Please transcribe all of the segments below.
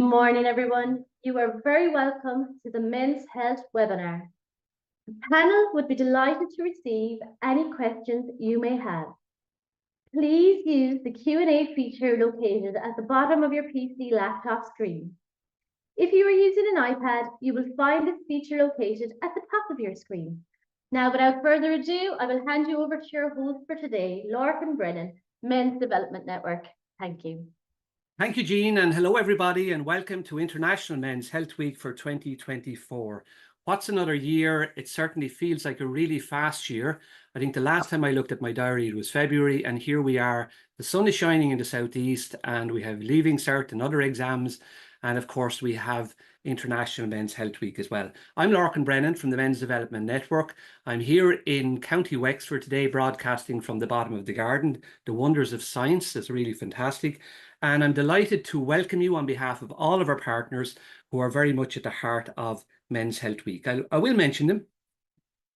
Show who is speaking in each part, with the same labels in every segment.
Speaker 1: morning, everyone. You are very welcome to the Men's Health webinar. The panel would be delighted to receive any questions you may have. Please use the Q&A feature located at the bottom of your PC laptop screen. If you are using an iPad, you will find this feature located at the top of your screen. Now, without further ado, I will hand you over to your host for today, Lorcan Brennan, Men's Development Network. Thank you.
Speaker 2: Thank you, Jean, and hello, everybody, and welcome to International Men's Health Week for 2024. What's another year? It certainly feels like a really fast year. I think the last time I looked at my diary, it was February, and here we are. The sun is shining in the southeast, and we have Leaving Cert and other exams. And of course, we have International Men's Health Week as well. I'm Lorcan Brennan from the Men's Development Network. I'm here in County Wexford today, broadcasting from the bottom of the garden. The wonders of science is really fantastic. And I'm delighted to welcome you on behalf of all of our partners who are very much at the heart of Men's Health Week. I will mention them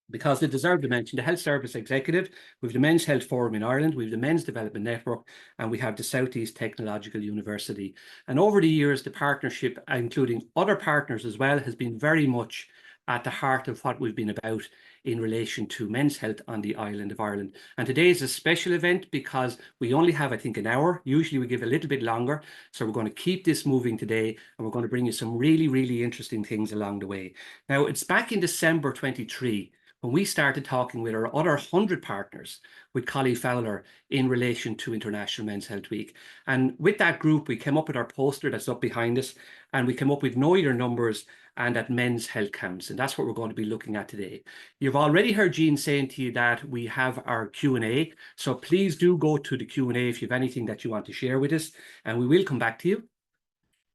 Speaker 2: because they deserve to mention. The Health Service Executive, we have the Men's Health Forum in Ireland, we have the Men's Development Network, and we have the Southeast Technological University. And over the years, the partnership, including other partners as well, has been very much at the heart of what we've been about in relation to men's health on the island of Ireland. And today is a special event because we only have, I think, an hour. Usually we give a little bit longer. So we're going to keep this moving today, and we're going to bring you some really, really interesting things along the way. Now, it's back in December 23 when we started talking with our other 100 partners with Collie Fowler in relation to International Men's Health Week. And with that group, we came up with our poster that's up behind us, and we came up with Know Your Numbers and that Men's Health Counts. And that's what we're going to be looking at today. You've already heard Jean saying to you that we have our Q&A. So please do go to the Q&A if you have anything that you want to share with us, and we will come back to you.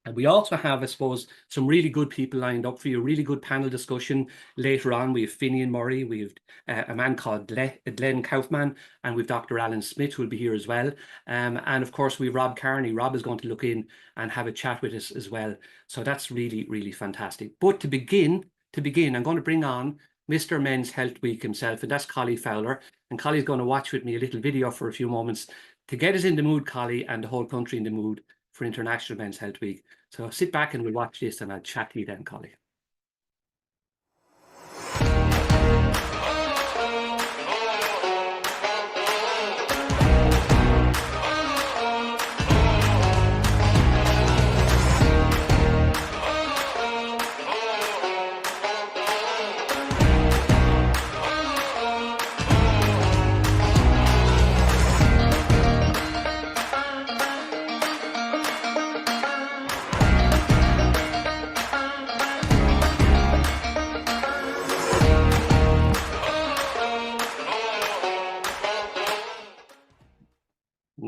Speaker 2: And we also have, I suppose, some really good people lined up for you, really good panel discussion. Later on, we have Finian Murray, we have a man called Glenn Kaufman, and we've Dr. Alan Smith, who will be here as well. And of course, we have Rob Kearney. Rob is going to look in and have a chat with us as well. So that's really, really fantastic. But to begin, I'm going to bring on Mr. Men's Health Week himself, and that's Collie Fowler. And Collie's going to watch with me a little video for a few moments to get us in the mood, Collie, and the whole country in the mood for International Men's Health Week. So sit back and we'll watch this, and I'll chat to you then, Collie.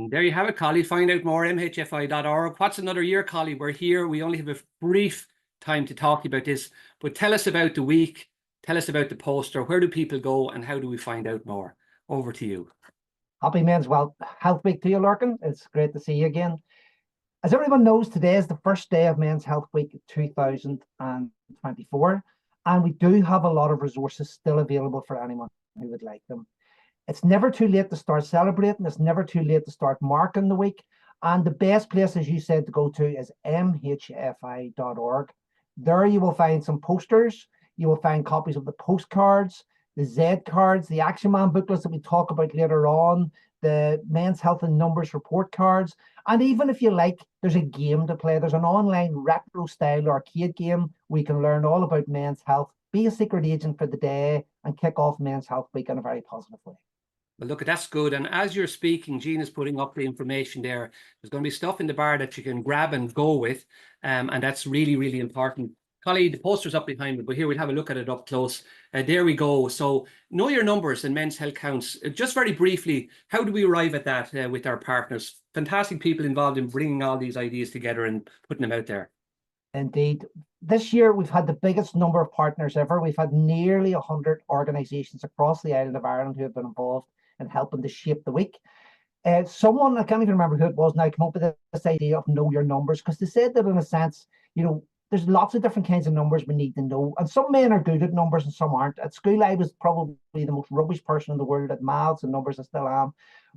Speaker 2: There you have it, Collie. Find out more, mhfi.org. What's another year, Collie? We're here. We only have a brief time to talk about this, but tell us about the week. Tell us about the poster. Where do people go and how do we find out more? Over to you.
Speaker 3: Happy Men's Health Week to you, Lorcan. It's great to see you again. As everyone knows, today is the first day of Men's Health Week 2024, and we do have a lot of resources still available for anyone who would like them. It's never too late to start celebrating. It's never too late to start marking the week. And the best place, as you said, to go to is mhfi.org. There you will find some posters. You will find copies of the postcards, the Z cards, the Action Man booklets that we talk about later on, the Men's Health and Numbers report cards. And even if you like, there's a game to play. There's an online retro-style arcade game where you can learn all about men's health, be a secret agent for the day, and kick off Men's Health Week in a very positive way.
Speaker 2: Well, look, that's good. And as you're speaking, Jean is putting up the information there. There's going to be stuff in the bar that you can grab and go with. And that's really, really important. Collie, the poster's up behind me, but here we'll have a look at it up close. There we go. So Know Your Numbers and Men's Health Counts. Just very briefly, how do we arrive at that with our partners? Fantastic people involved in bringing all these ideas together and putting them out there.
Speaker 3: Indeed. This year, we've had the biggest number of partners ever. We've had nearly 100 organisations across the island of Ireland who have been involved and helping to shape the week. Someone, I can't even remember who it was now, came up with this idea of Know Your Numbers, because they said that in a sense, you know, there's lots of different kinds of numbers we need to know. And some men are good at numbers and some aren't. At school, I was probably the most rubbish person in the world at maths and numbers. I still am.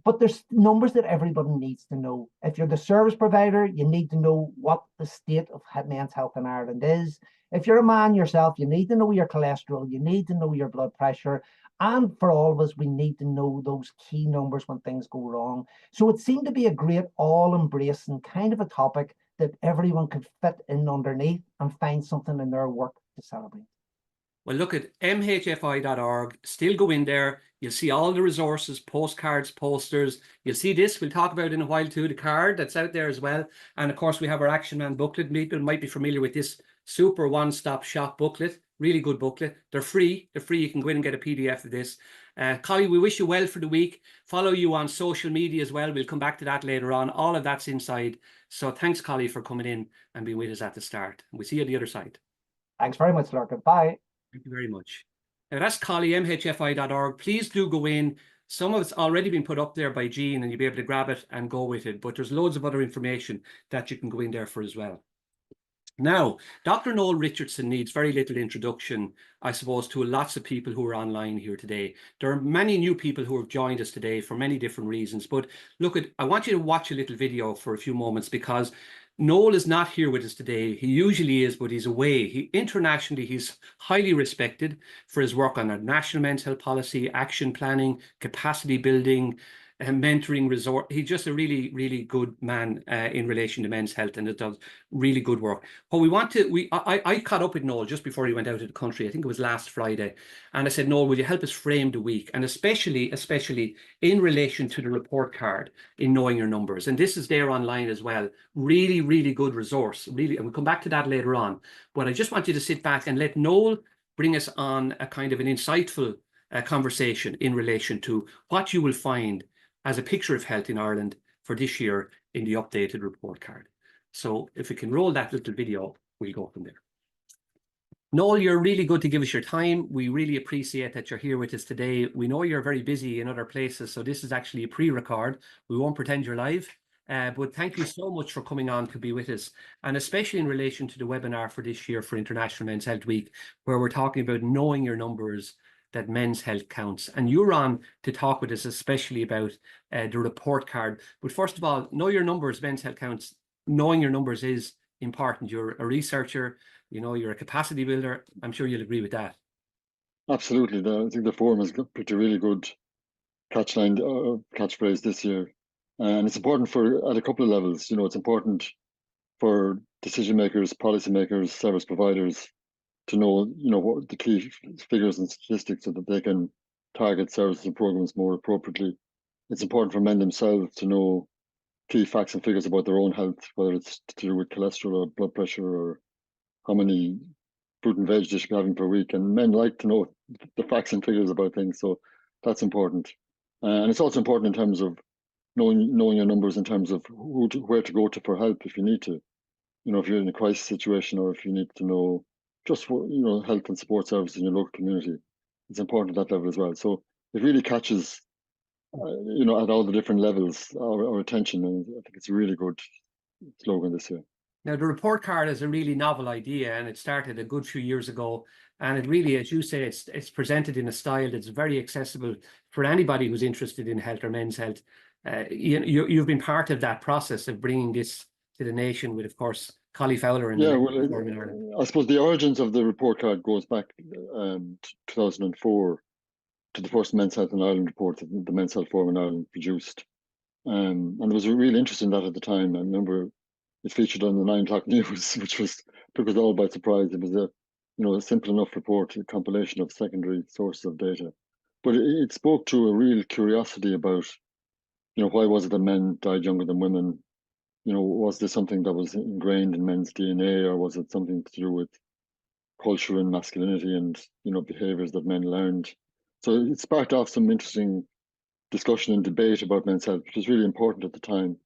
Speaker 3: But there's numbers that everybody needs to know. If you're the service provider, you need to know what the state of men's health in Ireland is. If you're a man yourself, you need to know your cholesterol, you need to know your blood pressure. And for all of us, we need to know those key numbers when things go wrong. So it seemed to be a great all-embracing kind of a topic that everyone could fit in underneath and find something in their work to celebrate.
Speaker 2: Well, look at mhfi.org. Still go in there. You'll see all the resources, postcards, posters. You'll see this. We'll talk about in a while too, the card that's out there as well. And of course, we have our Action Man booklet. People might be familiar with this super one-stop shop booklet. Really good booklet. They're free. They're free. You can go in and get a PDF of this. Collie, we wish you well for the week. Follow you on social media as well. We'll come back to that later on. All of that's inside. So thanks, Collie, for coming in and being with us at the start. We'll see you on the other side.
Speaker 3: Thanks very much, Lorcan. Bye.
Speaker 2: Thank you very much. Now that's Collie, mhfi.org. Please do go in. Some of it's already been put up there by Jean and you'll be able to grab it and go with it. But there's loads of other information that you can go in there for as well. Now, Dr. Noel Richardson needs very little introduction, I suppose, to lots of people who are online here today. There are many new people who have joined us today for many different reasons. But look, I want you to watch a little video for a few moments because Noel is not here with us today. He usually is, but he's away. Internationally, he's highly respected for his work on our national men's health policy, action planning, capacity building, mentoring resort. He's just a really, really good man in relation to men's health, and it does really good work. What we want to, I caught up with Noel just before he went out of the country. I think it was last Friday, and I said, Noel, will you help us frame the week, and especially in relation to the report card in knowing your numbers. And this is there online as well. Really, really good resource. Really, and we'll come back to that later on. But I just want you to sit back and let Noel bring us on a kind of an insightful conversation in relation to what you will find as a picture of health in Ireland for this year in the updated report card. So if we can roll that little video, we'll go from there. Noel, you're really good to give us your time. We really appreciate that you're here with us today. We know you're very busy in other places, so this is actually a pre-record. We won't pretend you're live, but thank you so much for coming on to be with us, and especially in relation to the webinar for this year for International Men's Health Week, where we're talking about knowing your numbers, that men's health counts. And you're on to talk with us especially about the report card. But first of all, know your numbers, men's health counts. Knowing your numbers is important. You're a researcher, you know, you're a capacity builder. I'm sure you'll agree with that.
Speaker 4: Absolutely. I think the forum has picked a really good catchphrase this year. And it's important at a couple of levels. You know, it's important for decision makers, policy makers, service providers to know, you know, what the key figures and statistics so that they can target services and programs more appropriately. It's important for men themselves to know key facts and figures about their own health, whether it's to do with cholesterol or blood pressure or how many fruit and veg they should be having per week. And men like to know the facts and figures about things, so that's important. And it's also important in terms of knowing your numbers in terms of where to go to for help if you need to. You know, if you're in a crisis situation or if you need to know just for, you know, health and support services in your local community, it's important at that level as well. So it really catches, you know, at all the different levels our attention, and I think it's a really good slogan this year.
Speaker 2: Now, the report card is a really novel idea, and it started a good few years ago. And it really, as you say, it's presented in a style that's very accessible for anybody who's interested in health or men's health. You've been part of that process of bringing this to the nation with, of course, Collie Fowler and
Speaker 4: I suppose the origins of the report card goes back to 2004 to the first Men's Health in Ireland report that the Men's Health Forum in Ireland produced. And there was a real interest in that at the time. I remember it featured on the 9 o'clock news, which took us all by surprise. It was a simple enough report, a compilation of secondary sources of data. But it spoke to a real curiosity about, you know, why was it that men died younger than women? You know, was this something that was ingrained in men's DNA, or was it something to do with culture and masculinity and, you know, behaviors that men learned? So it sparked off some interesting discussion and debate about men's health, which was really important at the time.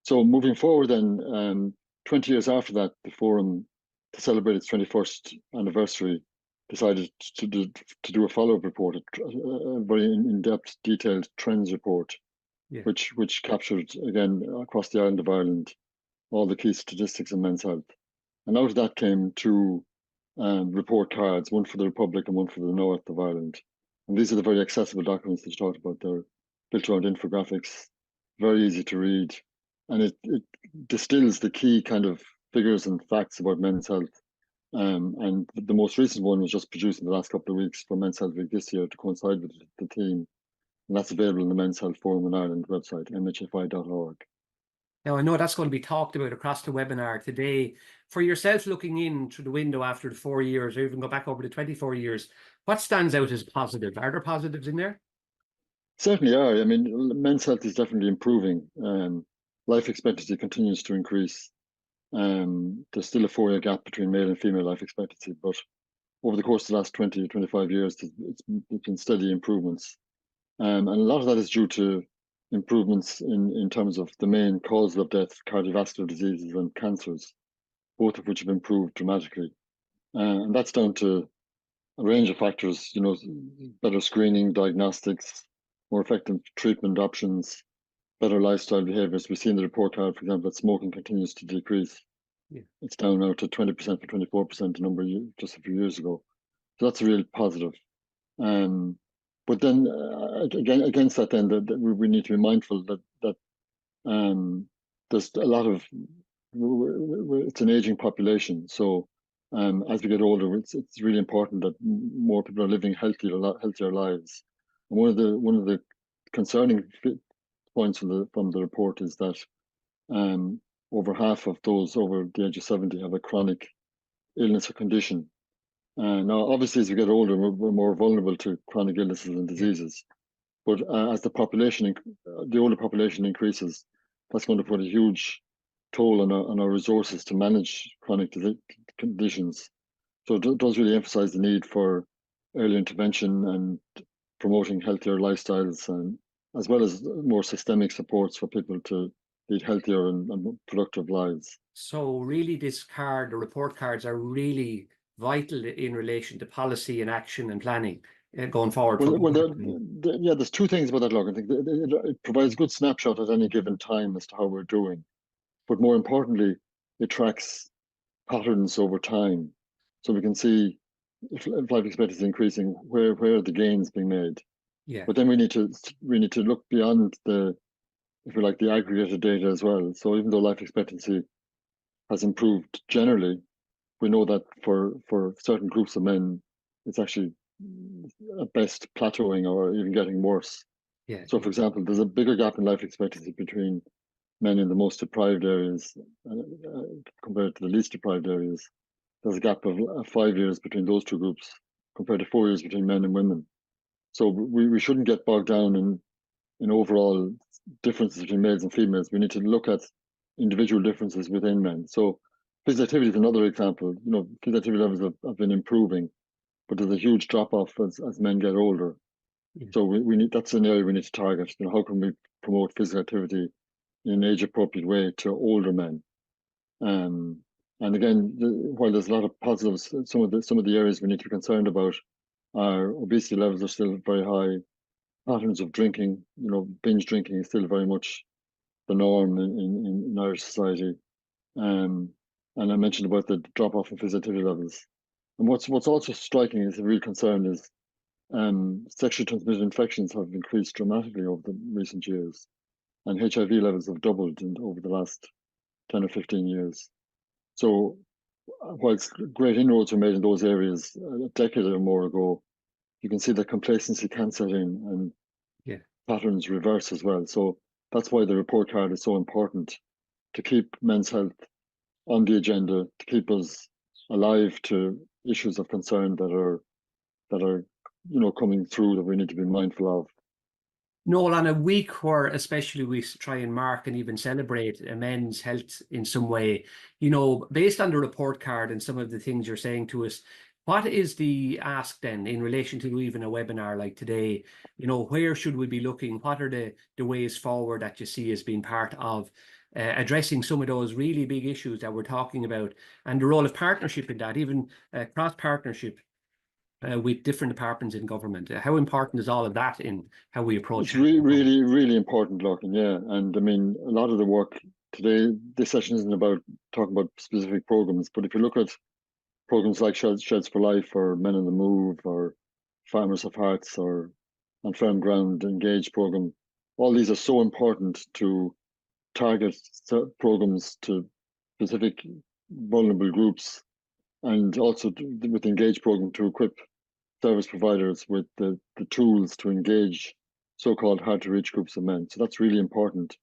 Speaker 4: So moving forward then, 20 years after that, the forum, to celebrate its 21st anniversary, decided to do a follow-up report, a very in-depth, detailed trends report,
Speaker 2: yeah,
Speaker 4: which captured, again, across the island of Ireland, all the key statistics in men's health. And out of that came two report cards, one for the Republic and one for the North of Ireland. And these are the very accessible documents that you talked about. They're built around infographics, very easy to read, and it distills the key kind of figures and facts about men's health. And the most recent one was just produced in the last couple of weeks for Men's Health Week this year to coincide with the theme. And that's available on the Men's Health Forum in Ireland website, mhfi.org.
Speaker 2: Now, I know that's going to be talked about across the webinar today. For yourself looking in through the window after the 4 years, or even go back over the 24 years, what stands out as positive? Are there positives in there?
Speaker 4: Certainly are. I mean, men's health is definitely improving. Life expectancy continues to increase. There's still a 4-year gap between male and female life expectancy, but over the course of the last 20 to 25 years, it's been steady improvements. And a lot of that is due to improvements in terms of the main causes of death, cardiovascular diseases and cancers, both of which have improved dramatically. And that's down to a range of factors, you know, better screening, diagnostics, more effective treatment options, better lifestyle behaviors. We see in the report card, for example, that smoking continues to decrease.
Speaker 2: Yeah.
Speaker 4: It's down now to 20% from 24% a number of years, just a few years ago. So that's a real positive. But then again, against that, then that we need to be mindful that there's a lot of it's an aging population. So as we get older, it's really important that more people are living healthier lives. And one of the concerning points from the report is that over half of those over the age of 70 have a chronic illness or condition. Now, obviously, as we get older, we're more vulnerable to chronic illnesses and diseases. But as the older population increases, that's going to put a huge toll on our resources to manage chronic conditions. So it does really emphasize the need for early intervention and promoting healthier lifestyles, and as well as more systemic supports for people to lead healthier and productive lives.
Speaker 2: So really the report cards are really vital in relation to policy and action and planning going forward.
Speaker 4: There's two things about that, Logan. I think it provides a good snapshot at any given time as to how we're doing. But more importantly, it tracks patterns over time. So we can see if life expectancy is increasing, where are the gains being made.
Speaker 2: Yeah.
Speaker 4: But then we need to look beyond the aggregated data as well. So even though life expectancy has improved generally, we know that for certain groups of men, it's actually at best plateauing or even getting worse.
Speaker 2: Yeah.
Speaker 4: So, for example, there's a bigger gap in life expectancy between men in the most deprived areas compared to the least deprived areas. There's a gap of 5 years between those two groups compared to 4 years between men and women. So we shouldn't get bogged down in overall differences between males and females. We need to look at individual differences within men. So physical activity is another example. You know, physical activity levels have been improving, but there's a huge drop off as men get older. Yeah. So we need, that's an area we need to target. You know, how can we promote physical activity in an age appropriate way to older men? And again, while there's a lot of positives, some of the areas we need to be concerned about are obesity levels are still very high. Patterns of drinking, you know, binge drinking is still very much the norm in Irish society. And I mentioned about the drop off in physical activity levels. And what's also striking is a real concern is sexually transmitted infections have increased dramatically over the recent years, and HIV levels have doubled over the last 10 or 15 years. So whilst great inroads were made in those areas a decade or more ago, you can see that complacency can set in and patterns reverse as well. So that's why the report card is so important, to keep men's health on the agenda, to keep us alive to issues of concern that are coming through that we need to be mindful of.
Speaker 2: Noel, on a week where especially we try and mark and even celebrate men's health in some way, based on the report card and some of the things you're saying to us, what is the ask then in relation to even a webinar like today? Where should we be looking? What are the ways forward that you see as being part of addressing some of those really big issues that we're talking about, and the role of partnership in that, even cross-partnership with different departments in government? How important is all of that in how we approach it?
Speaker 4: It's really, really important, Lachlan, yeah. And I mean, a lot of the work today, this session isn't about talking about specific programs, but if you look at programs like Sheds for Life or Men on the Move or Farmers of Hearts or On Firm Ground Engage program, all these are so important to target programs to specific vulnerable groups, and also with the Engage program to equip service providers with the tools to engage so-called hard-to-reach groups of men. So that's really important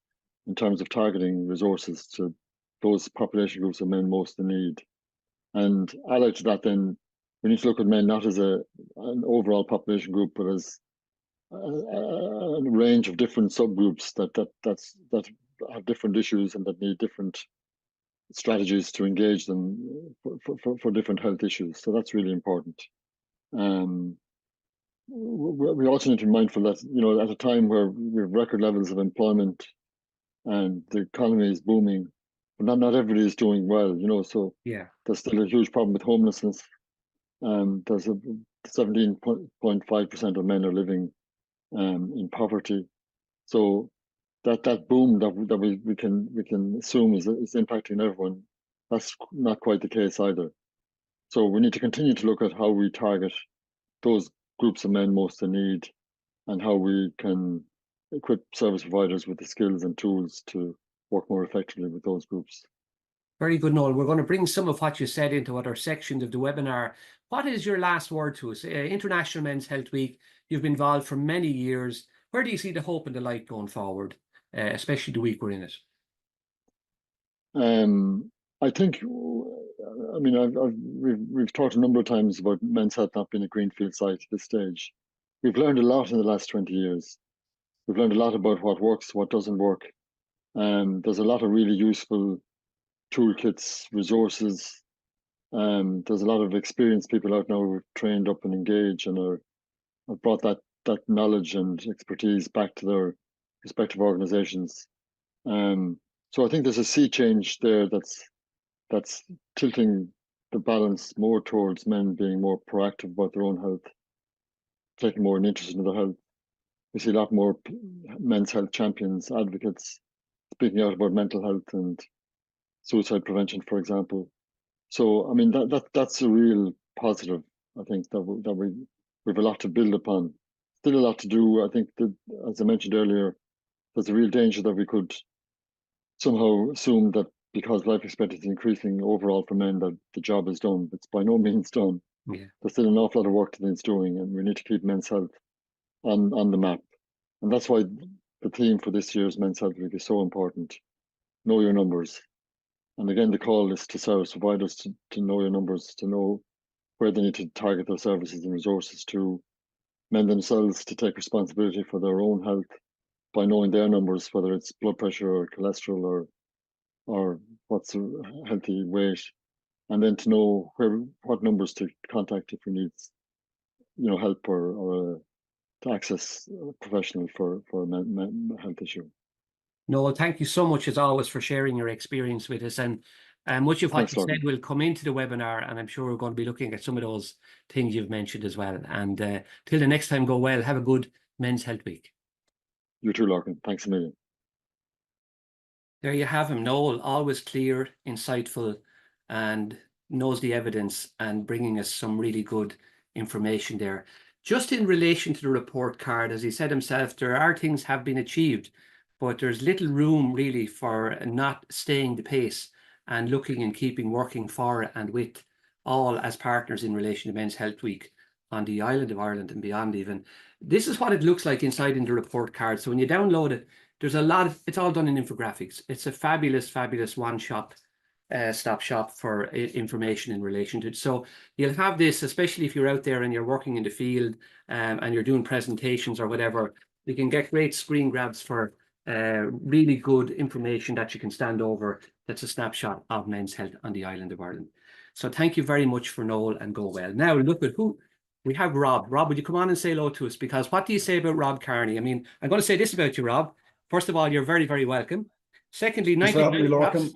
Speaker 4: in terms of targeting resources to those population groups of men most in need. And allied to that, then we need to look at men not as an overall population group, but as a range of different subgroups that have different issues and that need different strategies to engage them for different health issues. So that's really important. We also need to be mindful that, you know, at a time where we have record levels of employment and the economy is booming, but not everybody is doing well, you know, so
Speaker 2: Yeah.
Speaker 4: there's still a huge problem with homelessness. There's a 17.5% of men are living in poverty. So that boom that we can assume is impacting everyone, that's not quite the case either. So we need to continue to look at how we target those groups of men most in need, and how we can equip service providers with the skills and tools to work more effectively with those groups.
Speaker 2: Very good, Noel. We're going to bring some of what you said into other sections of the webinar. What is your last word to us? International Men's Health Week, you've been involved for many years. Where do you see the hope and the light going forward, especially the week we're in it?
Speaker 4: I think, I mean, we've talked a number of times about men's health not being a greenfield site at this stage. We've learned a lot in the last 20 years. We've learned a lot about what works, what doesn't work. There's a lot of really useful toolkits, resources. There's a lot of experienced people out now who've trained up and engaged and have brought that knowledge and expertise back to their respective organizations. So I think there's a sea change there that's tilting the balance more towards men being more proactive about their own health, taking more an interest in their health. We see a lot more men's health champions, advocates, speaking out about mental health and suicide prevention, for example. So I mean that's a real positive. I think that we have a lot to build upon. Still a lot to do. I think that, as I mentioned earlier, there's a real danger that we could somehow assume that because life expectancy is increasing overall for men, that the job is done. It's by no means done.
Speaker 2: Yeah.
Speaker 4: There's still an awful lot of work that needs doing, and we need to keep men's health on the map. And that's why the theme for this year's Men's Health Week is so important. Know your numbers. And again, the call is to service providers to know your numbers, to know where they need to target their services and resources, to men themselves to take responsibility for their own health by knowing their numbers, whether it's blood pressure or cholesterol or what's a healthy weight, and then to know what numbers to contact if we need, you know, help or to access a professional for a health issue.
Speaker 2: Noel, thank you so much as always for sharing your experience with us, and much of what you said will come into the webinar, and I'm sure we're going to be looking at some of those things you've mentioned as well. And till the next time, go well. Have a good Men's Health Week.
Speaker 4: You too, Larkin. Thanks a million.
Speaker 2: There you have him, Noel, always clear, insightful, and knows the evidence and bringing us some really good information there. Just in relation to the report card, as he said himself, there are things have been achieved, but there's little room really for not staying the pace and looking and keeping working for and with all as partners in relation to Men's Health Week on the island of Ireland and beyond even. This is what it looks like inside in the report card. So when you download it, there's a lot of, it's all done in infographics. It's a fabulous, fabulous one-stop shop for information in relation to it. So you'll have this, especially if you're out there and you're working in the field and you're doing presentations or whatever, you can get great screen grabs for really good information that you can stand over. That's a snapshot of men's health on the island of Ireland. So thank you very much for Noel, and go well. Now look at who we have. Rob. Rob, would you come on and say hello to us? Because what do you say about Rob Kearney? I mean, I'm going to say this about you, Rob. First of all, you're very, very welcome. Secondly, 95 caps.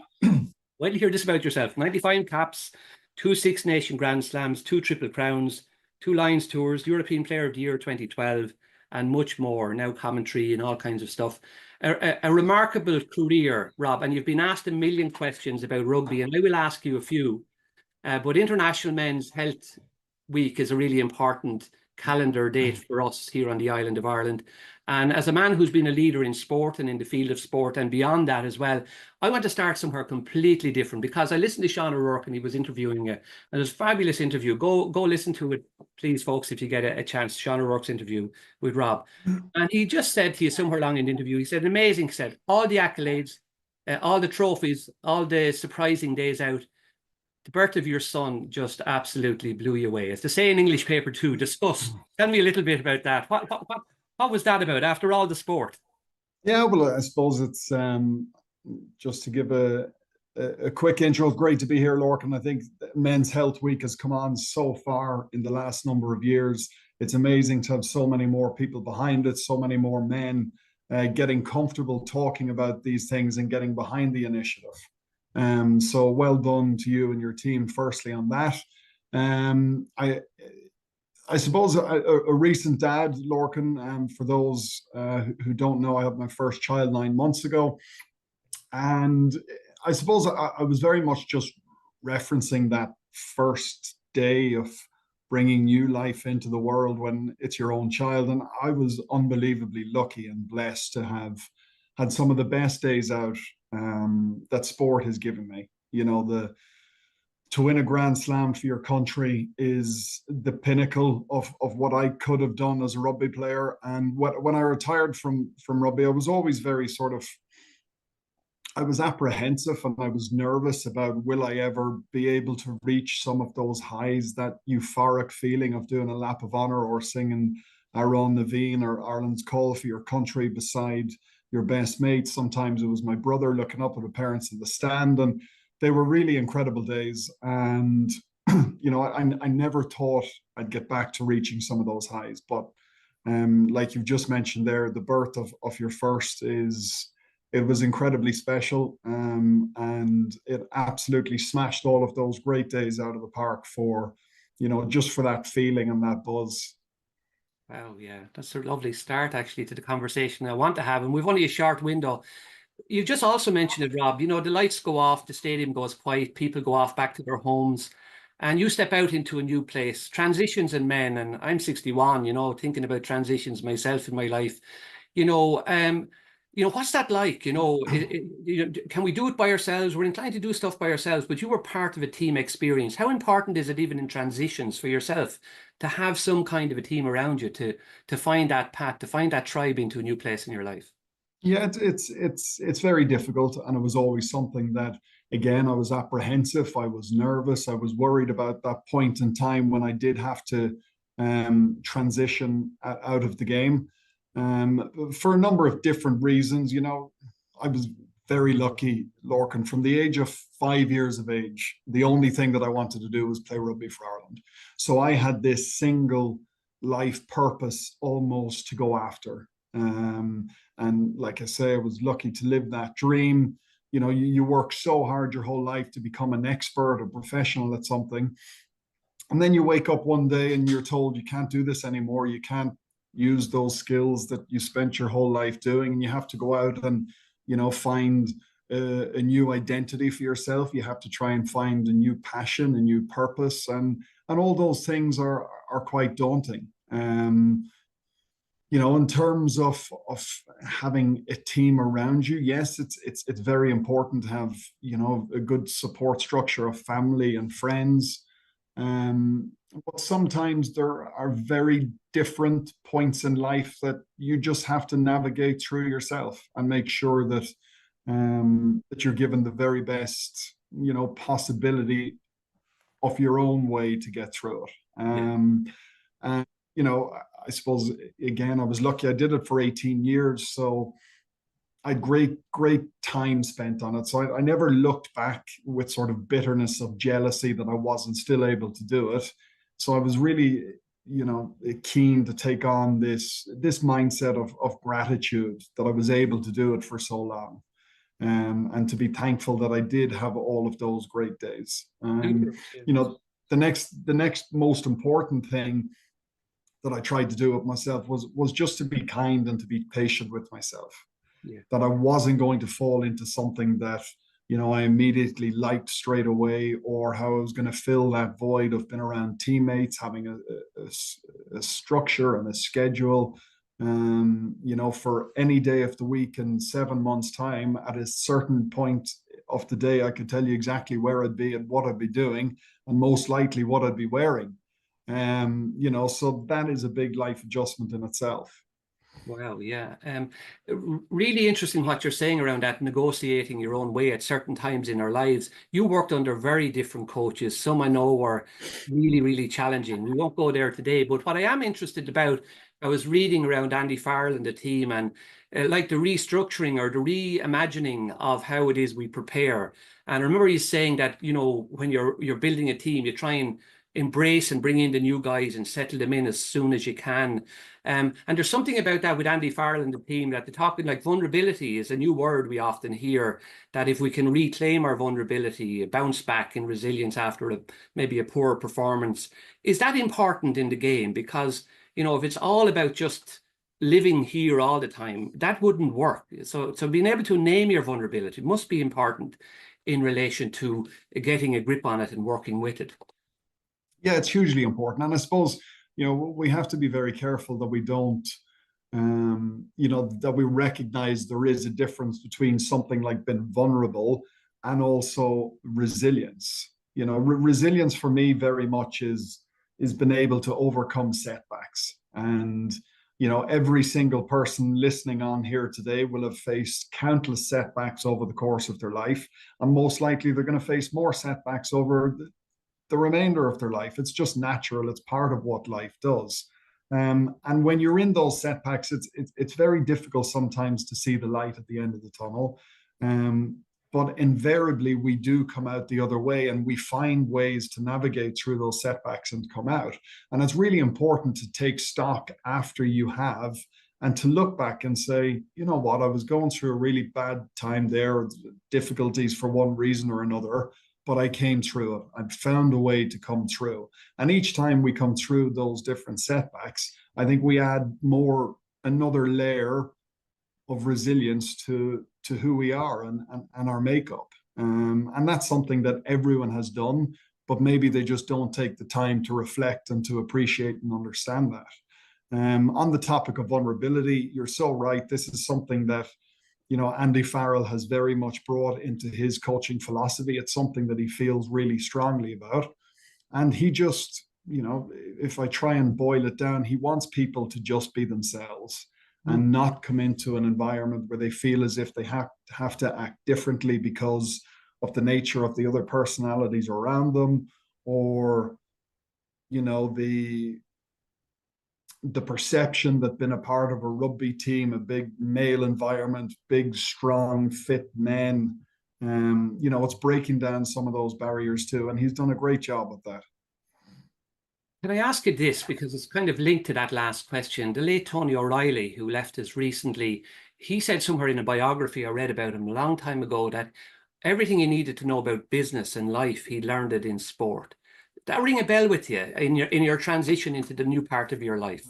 Speaker 2: Wait till you hear this about yourself. 95 caps, 2 Six Nation Grand Slams, 2 Triple Crowns, 2 Lions Tours, European Player of the Year 2012, and much more. Now commentary and all kinds of stuff. a remarkable career, Rob, and you've been asked a million questions about rugby, and I will ask you a few. But International Men's Health Week is a really important calendar date for us here on the island of Ireland. And as a man who's been a leader in sport and in the field of sport and beyond that as well, I want to start somewhere completely different, because I listened to Sean O'Rourke and he was interviewing you, and it was a fabulous interview. Go listen to it, please, folks, if you get a chance. Sean O'Rourke's interview with Rob. And he just said to you somewhere along in the interview, he said, amazing, he said, all the accolades, all the trophies, all the surprising days out, the birth of your son just absolutely blew you away. As to say in English paper too, discuss. Tell me a little bit about that. What was that about after all the sport?
Speaker 5: Yeah, well, I suppose it's just to give a quick intro. Great to be here, Lorcan. I think Men's Health Week has come on so far in the last number of years. It's amazing to have so many more people behind it, so many more men getting comfortable talking about these things and getting behind the initiative. So well done to you and your team, firstly, on that. I suppose a recent dad, Lorcan, for those who don't know, I had my first child 9 months ago. And I suppose I was very much just referencing that first day of bringing new life into the world when it's your own child. And I was unbelievably lucky and blessed to have had some of the best days out that sport has given me. You know, to win a Grand Slam for your country is the pinnacle of what I could have done as a rugby player. And when I retired from rugby, I was always very I was apprehensive and I was nervous about, will I ever be able to reach some of those highs, that euphoric feeling of doing a lap of honor or singing Aaron Naveen or Ireland's Call for your country beside your best mate. Sometimes it was my brother looking up at the parents in the stand, and they were really incredible days. And, you know, I never thought I'd get back to reaching some of those highs. But like you've just mentioned there, the birth of your first it was incredibly special. And it absolutely smashed all of those great days out of the park for, you know, just for that feeling and that buzz.
Speaker 2: Wow, yeah, that's a lovely start actually to the conversation I want to have. And we've only a short window. You just also mentioned it, Rob, you know, the lights go off, the stadium goes quiet, people go off back to their homes, and you step out into a new place. Transitions in men, and I'm 61, you know, thinking about transitions myself in my life. You know, what's that like? You know, can we do it by ourselves? We're inclined to do stuff by ourselves, but you were part of a team experience. How important is it even in transitions for yourself to have some kind of a team around you to find that path, to find that tribe into a new place in your life?
Speaker 5: Yeah, it's very difficult, and it was always something that, again, I was apprehensive, I was nervous, I was worried about that point in time when I did have to transition out of the game, for a number of different reasons. You know, I was very lucky, Lorcan. From the age of 5 years of age, the only thing that I wanted to do was play rugby for Ireland. So I had this single life purpose almost to go after. And like I say, I was lucky to live that dream. You know, you work so hard your whole life to become an expert or professional at something. And then you wake up one day and you're told you can't do this anymore. You can't use those skills that you spent your whole life doing. And you have to go out and, you know, find a new identity for yourself. You have to try and find a new passion, a new purpose. And all those things are quite daunting. You know, in terms of having a team around you, yes, it's very important to have, you know, a good support structure of family and friends. But sometimes there are very different points in life that you just have to navigate through yourself and make sure that that you're given the very best, you know, possibility of your own way to get through it. And you know, I suppose, again, I was lucky. I did it for 18 years, so I had great time spent on it. So I never looked back with sort of bitterness of jealousy that I wasn't still able to do it. So I was really, you know, keen to take on this mindset of gratitude that I was able to do it for so long. And to be thankful that I did have all of those great days. You know, the next most important thing that I tried to do with myself was just to be kind and to be patient with myself. that I wasn't going to fall into something that, I immediately liked straight away, or how I was going to fill that void of being around teammates, having a structure and a schedule. For any day of the week in 7 months' time, at a certain point of the day, I could tell you exactly where I'd be and what I'd be doing, and most likely what I'd be wearing. So that is a big life adjustment in itself.
Speaker 2: Wow, yeah. Really interesting what you're saying around that, negotiating your own way at certain times in our lives. You worked under very different coaches. Some I know were really, really challenging. We won't go there today, but what I am interested about, I was reading around Andy Farrell and the team, and like the restructuring or the reimagining of how it is we prepare. And I remember you saying that, when you're building a team, you try and embrace and bring in the new guys and settle them in as soon as you can. And there's something about that with Andy Farrell and the team, that they're talking like vulnerability is a new word we often hear, that if we can reclaim our vulnerability, bounce back in resilience after maybe a poor performance, is that important in the game? Because, if it's all about just living here all the time, that wouldn't work. So being able to name your vulnerability must be important in relation to getting a grip on it and working with it.
Speaker 5: Yeah, it's hugely important. And I suppose, we have to be very careful that we don't, that we recognize there is a difference between something like being vulnerable and also resilience. Resilience for me very much is being able to overcome setbacks. And, every single person listening on here today will have faced countless setbacks over the course of their life. And most likely they're going to face more setbacks over the remainder of their life. It's just natural. It's part of what life does. And when you're in those setbacks, it's very difficult sometimes to see the light at the end of the tunnel. But invariably, we do come out the other way, and we find ways to navigate through those setbacks and come out. And it's really important to take stock after you have, and to look back and say, you know what, I was going through a really bad time there, difficulties for one reason or another, but I came through it. I found a way to come through. And each time we come through those different setbacks, I think we add another layer of resilience to who we are and our makeup. And that's something that everyone has done, but maybe they just don't take the time to reflect and to appreciate and understand that. On the topic of vulnerability, you're so right. This is something that, Andy Farrell has very much brought into his coaching philosophy. It's something that he feels really strongly about. And he just, if I try and boil it down, he wants people to just be themselves and not come into an environment where they feel as if they have to act differently because of the nature of the other personalities around them, or, the perception that being a part of a rugby team, a big male environment, big, strong, fit men, it's breaking down some of those barriers too. And he's done a great job with that.
Speaker 2: Can I ask you this, because it's kind of linked to that last question? The late Tony O'Reilly, who left us recently, he said somewhere in a biography I read about him a long time ago that everything he needed to know about business and life, he learned it in sport. That ring a bell with you in your transition into the new part of your life?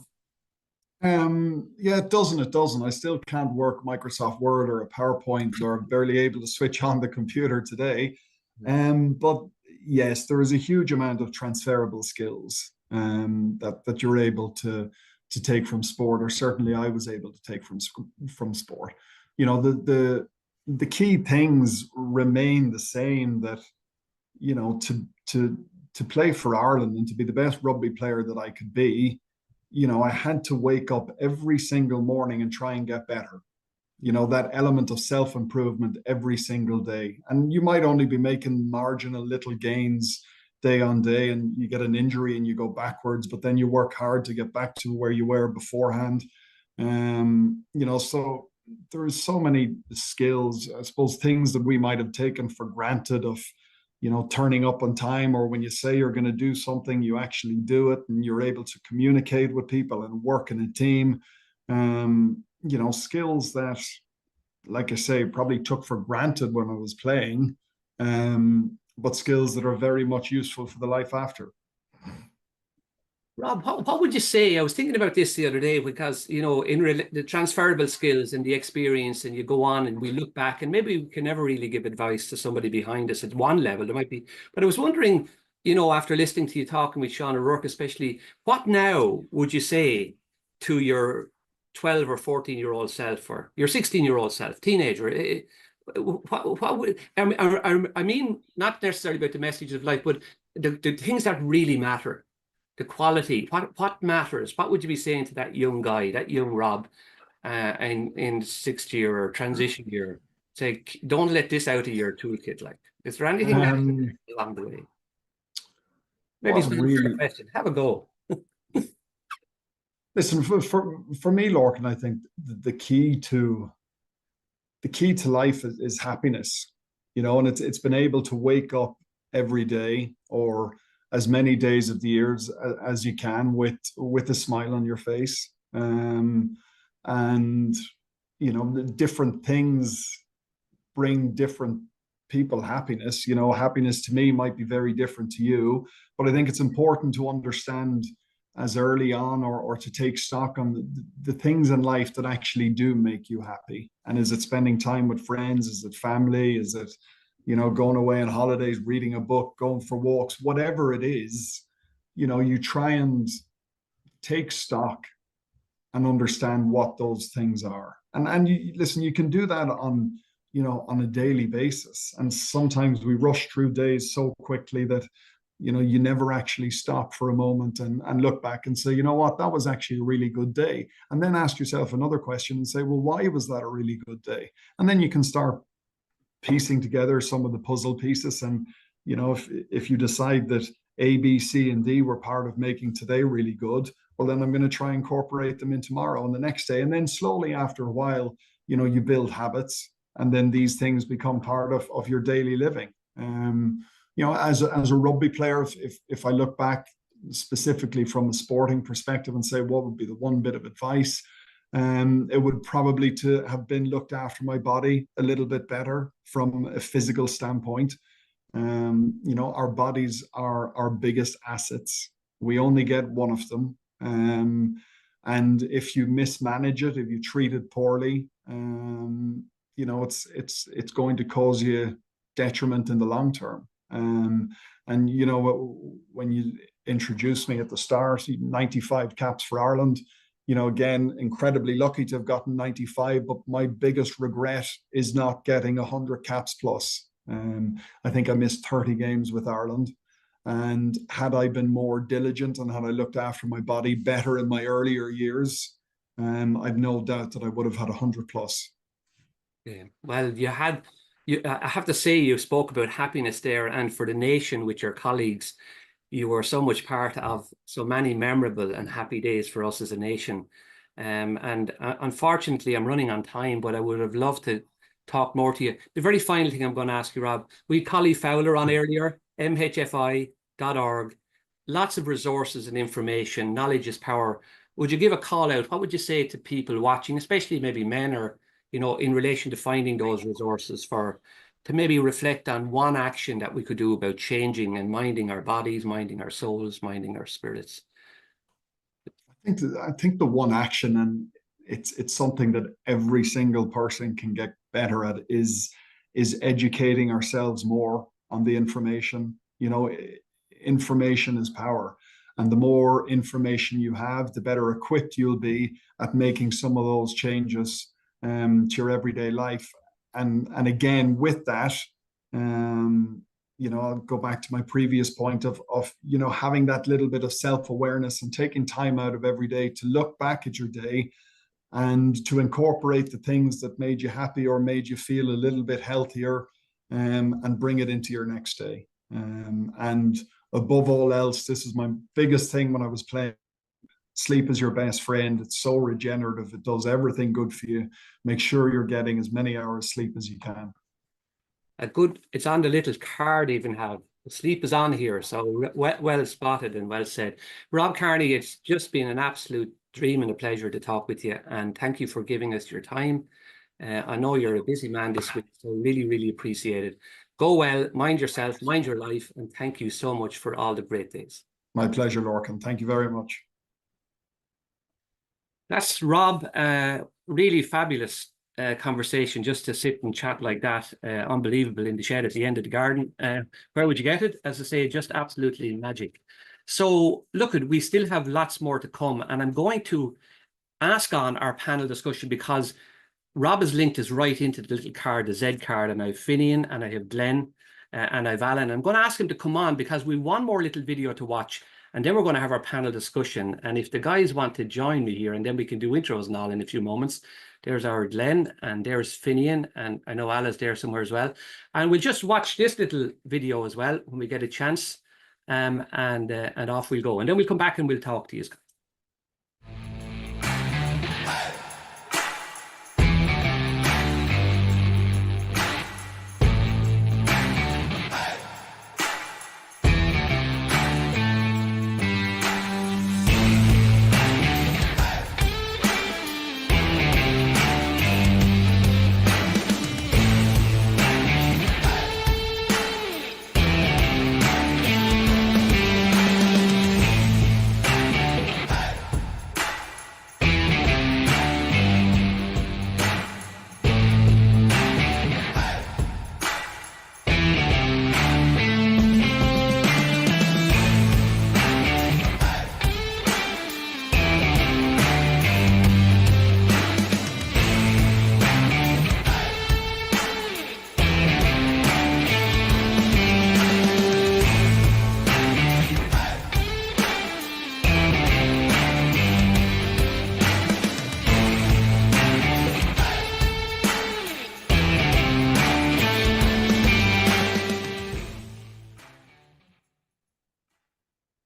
Speaker 5: Yeah, it doesn't. I still can't work Microsoft Word or a PowerPoint, or barely able to switch on the computer today. But yes, there is a huge amount of transferable skills that you're able to take from sport, or certainly I was able to take from sport. The key things remain the same, that to play for Ireland and to be the best rugby player that I could be, I had to wake up every single morning and try and get better. That element of self-improvement every single day. And you might only be making marginal little gains day on day, and you get an injury and you go backwards, but then you work hard to get back to where you were beforehand. So there's so many skills, I suppose, things that we might have taken for granted, of turning up on time, or when you say you're going to do something, you actually do it, and you're able to communicate with people and work in a team. Skills that, like I say, probably took for granted when I was playing, but skills that are very much useful for the life after.
Speaker 2: Rob, what would you say? I was thinking about this the other day because, you know, the transferable skills and the experience, and you go on and we look back, and maybe we can never really give advice to somebody behind us at one level. There might be, but I was wondering, you know, after listening to you talking with Sean O'Rourke, especially, what now would you say to your 12 or 14-year-old self, or your 16-year-old self, teenager? What would, I mean, not necessarily about the message of life, but the things that really matter. The quality, what matters? What would you be saying to that young guy, that young Rob, in sixth year or transition year? Say, don't let this out of your toolkit. Like, is there anything along the way? Maybe it's not a question. Have a go.
Speaker 5: Listen, for me, Lorcan, I think the key to life is happiness, you know, and it's been able to wake up every day, or as many days of the years as you can, with a smile on your face. And you know, the different things bring different people happiness. You know, happiness to me might be very different to you, but I think it's important to understand as early on, or to take stock on the things in life that actually do make you happy. And is it spending time with friends? Is it family? Is it, you know, going away on holidays, reading a book, going for walks, whatever it is, you know, you try and take stock and understand what those things are. And you listen, you can do that on, you know, on a daily basis. And sometimes we rush through days so quickly that, you know, you never actually stop for a moment and look back and say, you know what, that was actually a really good day. And then ask yourself another question and say, well, why was that a really good day? And then you can start piecing together some of the puzzle pieces. And, you know, if you decide that A, B, C, and D were part of making today really good, well, then I'm going to try and incorporate them in tomorrow and the next day. And then slowly after a while, you know, you build habits, and then these things become part of your daily living. You know, as a rugby player, if I look back specifically from a sporting perspective and say, what would be the one bit of advice? It would probably to have been looked after my body a little bit better from a physical standpoint. You know, our bodies are our biggest assets. We only get one of them. And if you mismanage it, if you treat it poorly, you know, it's going to cause you detriment in the long term. And you know, when you introduced me at the start, 95 caps for Ireland, you know, again, incredibly lucky to have gotten 95, but my biggest regret is not getting 100 caps plus. I think I missed 30 games with Ireland. And had I been more diligent and had I looked after my body better in my earlier years, I've no doubt that I would have had 100 plus.
Speaker 2: Yeah. Well, I have to say, you spoke about happiness there, and for the nation with your colleagues, you were so much part of so many memorable and happy days for us as a nation. And unfortunately, I'm running on time, but I would have loved to talk more to you. The very final thing I'm going to ask you, Rob, we had Collie Fowler on earlier, mhfi.org, lots of resources and information. Knowledge is power. Would you give a call out? What would you say to people watching, especially maybe men, or, you know, in relation to finding those resources, to maybe reflect on one action that we could do about changing and minding our bodies, minding our souls, minding our spirits?
Speaker 5: I think the one action, and it's something that every single person can get better at, is educating ourselves more on the information. You know, information is power. And the more information you have, the better equipped you'll be at making some of those changes to your everyday life. And again, with that, you know, I'll go back to my previous point of, you know, having that little bit of self-awareness and taking time out of every day to look back at your day and to incorporate the things that made you happy or made you feel a little bit healthier, and bring it into your next day. And above all else, this is my biggest thing when I was playing: sleep is your best friend. It's so regenerative. It does everything good for you. Make sure you're getting as many hours sleep as you can.
Speaker 2: It's on the little card even have. Sleep is on here, so well spotted and well said. Rob Kearney, it's just been an absolute dream and a pleasure to talk with you, and thank you for giving us your time. I know you're a busy man this week, so really, really appreciate it. Go well, mind yourself, mind your life, and thank you so much for all the great things.
Speaker 5: My pleasure, Lorcan. Thank you very much.
Speaker 2: That's Rob. Really fabulous conversation just to sit and chat like that. Unbelievable in the shed at the end of the garden. Where would you get it? As I say, just absolutely magic. So look, we still have lots more to come, and I'm going to ask on our panel discussion because Rob has linked us right into the little card, the Z card, and I have Finian and I have Glenn and I have Alan. I'm going to ask him to come on because we have one more little video to watch, and then we're going to have our panel discussion. And if the guys want to join me here, and then we can do intros and all in a few moments. There's our Glenn, and there's Finian, and I know Ala's there somewhere as well. And we'll just watch this little video as well when we get a chance, and off we'll go. And then we'll come back and we'll talk to you.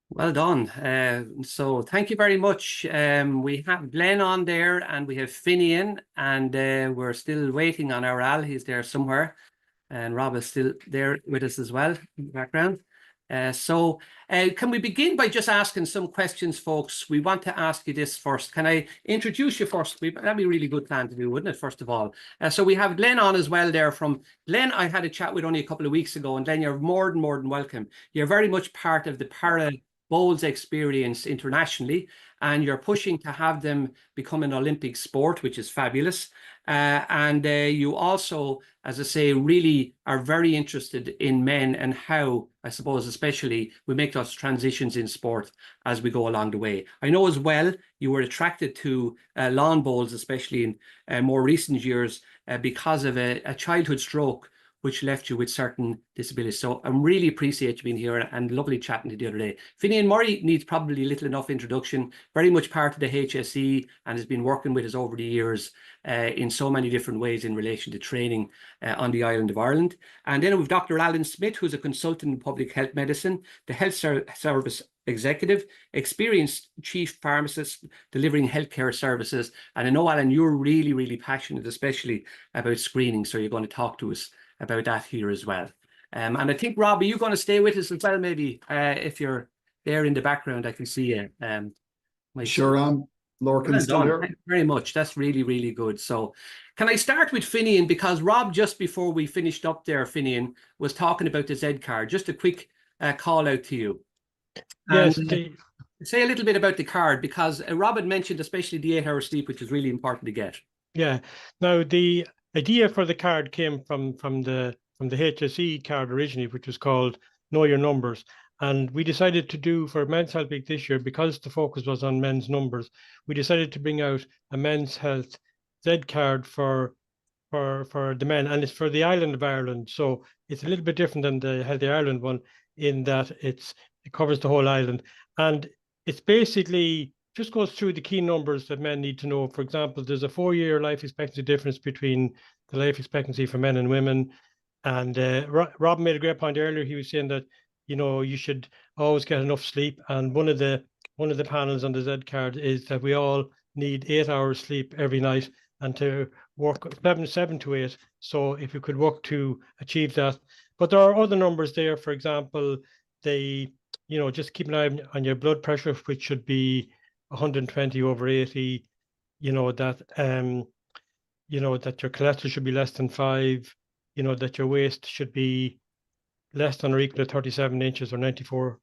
Speaker 2: Well done. So thank you very much. We have Glenn on there and we have Finian, and we're still waiting on our Al. He's there somewhere. And Rob is still there with us as well in the background. So can we begin by just asking some questions, folks? We want to ask you this first. Can I introduce you first? That'd be a really good plan to do, wouldn't it, first of all? So we have Glenn on as well there from Glenn. I had a chat with only a couple of weeks ago, and Glenn, you're more than welcome. You're very much part of the Para Bowls experience internationally, and you're pushing to have them become an Olympic sport, which is fabulous. And you also, as I say, really are very interested in men and how, I suppose, especially we make those transitions in sport as we go along the way. I know as well you were attracted to lawn bowls, especially in more recent years, because of a childhood stroke which left you with certain disabilities. So I really appreciate you being here, and lovely chatting to you the other day. Finian Murray needs probably little enough introduction, very much part of the HSE, and has been working with us over the years in so many different ways in relation to training on the island of Ireland. And then we've Dr. Alan Smith, who's a consultant in public health medicine, the health service executive, experienced chief pharmacist delivering healthcare services. And I know, Alan, you're really, really passionate, especially about screening. So you're going to talk to us about that here as well. And I think, Rob, are you going to stay with us as well, maybe? If you're there in the background, I can see you.
Speaker 5: Sure am. Lorcan's still here.
Speaker 2: Thank you very much. That's really, really good. So can I start with Finian? Because Rob, just before we finished up there, Finian, was talking about the Z card. Just a quick call out to you.
Speaker 6: Yes.
Speaker 2: And, say a little bit about the card, because Rob had mentioned especially the 8 hour sleep, which is really important to get.
Speaker 6: Yeah. Now, the idea for the card came from the HSE card originally, which was called Know Your Numbers. And we decided to do for Men's Health Week this year, because the focus was on men's numbers, we decided to bring out a Men's Health Z card for the men, and it's for the island of Ireland. So it's a little bit different than the Healthy Ireland one in that it covers the whole island. And it's basically just goes through the key numbers that men need to know. For example, there's a 4-year life expectancy difference between the life expectancy for men and women. And Rob made a great point earlier. He was saying that, you know, you should always get enough sleep. And one of the panels on the Z card is that we all need 8 hours sleep every night, and to work 7 to 8. So if you could work to achieve that. But there are other numbers there. For example, just keep an eye on your blood pressure, which should be 120/80. That your cholesterol should be less than 5. That your waist should be less than or equal to 37 inches or 94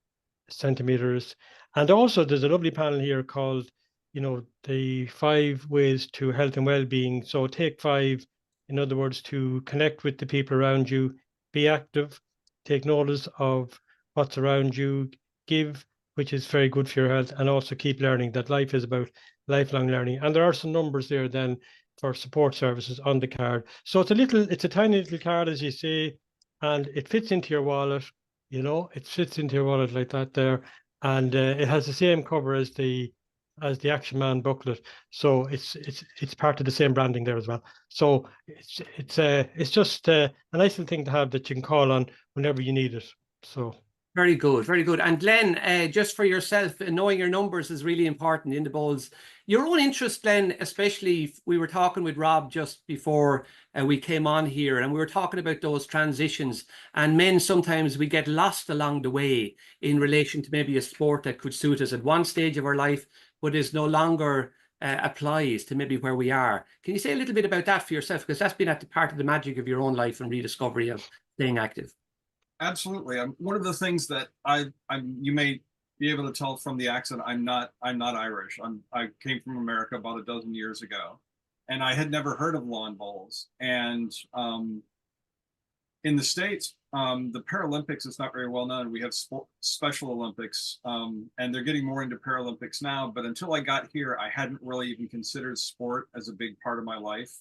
Speaker 6: centimeters. And also there's a lovely panel here called, the 5 ways to health and well-being. So take 5, in other words, to connect with the people around you, be active, take notice of what's around you, give, which is very good for your health, and also keep learning, that life is about lifelong learning. And there are some numbers there then for support services on the card. So it's a tiny little card, as you say, and it fits into your wallet. It fits into your wallet like that there, and it has the same cover as the Action Man booklet. So it's part of the same branding there as well. So it's just a nice little thing to have that you can call on whenever you need it. So.
Speaker 2: Very good, very good. And Glenn, just for yourself, knowing your numbers is really important in the bowls. Your own interest, Glenn, especially, we were talking with Rob just before we came on here, and we were talking about those transitions. And men, sometimes we get lost along the way in relation to maybe a sport that could suit us at one stage of our life, but is no longer applies to maybe where we are. Can you say a little bit about that for yourself? Because that's been at the part of the magic of your own life and rediscovery of staying active.
Speaker 7: Absolutely. One of the things that you may be able to tell from the accent, I'm not Irish. I came from America about a dozen years ago, and I had never heard of lawn bowls. And in the States, the Paralympics is not very well known. We have Special Olympics, and they're getting more into Paralympics now. But until I got here, I hadn't really even considered sport as a big part of my life.